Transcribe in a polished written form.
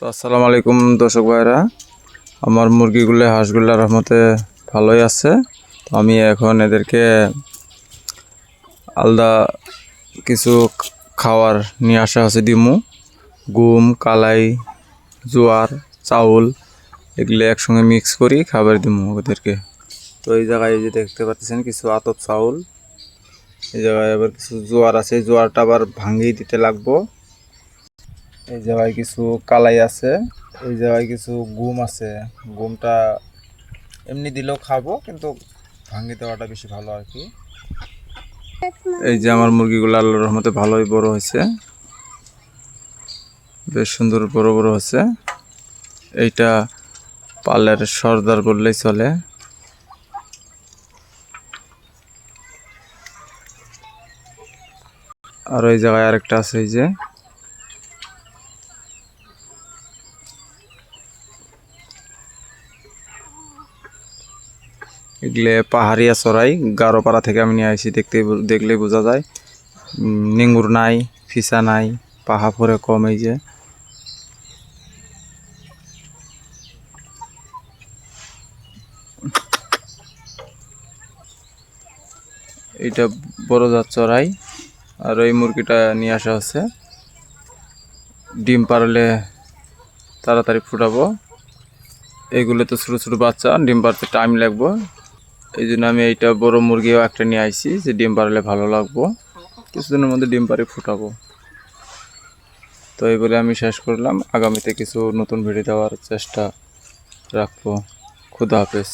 তো আসসালামু আলাইকুম দর্শক ভাইরা, আমার মুরগিগুলো হাঁসগুলোর রহমতে ভালোই আছে। তো আমি এখন এদেরকে আলাদা কিছু খাবার নিয়ে আসা হচ্ছে দিমু। গম, কালাই, জোয়ার, চাউল এগুলো একসঙ্গে মিক্স করি খাবার দিমু ওদেরকে। তো এই জায়গায় যে দেখতে পাচ্ছেন কিছু আতপ চাউল, এই জায়গায় আবার কিছু জোয়ার আছে, জোয়ারটা আবার ভাঙিয়ে দিতে লাগবো। এই জায়গায় কিছু কালাই আছে, এই জায়গায় কিছু গম আছে। গমটা এমনি দিলেও খাবো, কিন্তু ভাঙিয়ে দেওয়াটা বেশি ভালো আর কি। এই যে আমার মুরগিগুলো আল্লাহর রহমতে ভালোই বড় হয়েছে, বেশ সুন্দর বড় বড় হচ্ছে। এইটা পালের সর্দার বললেই চলে। আর ওই জায়গায় আরেকটা আছে, এই যে এগুলো পাহাড়িয়া চড়াই, গারোপাড়া থেকে আমি নিয়ে আসি। দেখলেই বোঝা যায় নিঙ্গুর নাই, ফিসা নাই, পাহা পরে কম। এই যে এইটা বড় জাত চড়াই। আর ওই মুরগিটা নিয়ে আসা হচ্ছে, ডিম পারলে তাড়াতাড়ি ফুটাবো। এইগুলো তো ছোটো ছোটো বাচ্চা, ডিম পারতে টাইম লাগবে। এই জন্য আমি এইটা বড় মুরগিও একটা নিয়ে আইছি, যে ডিম পারলে ভালো লাগবো, কিছুদিনের মধ্যে ডিম পারি ফুটাবো। তো এই বলে আমি শেষ করলাম। আগামীতে কিছু নতুন ভিডিও দেওয়ার চেষ্টা রাখবো। খুদা হাফেজ।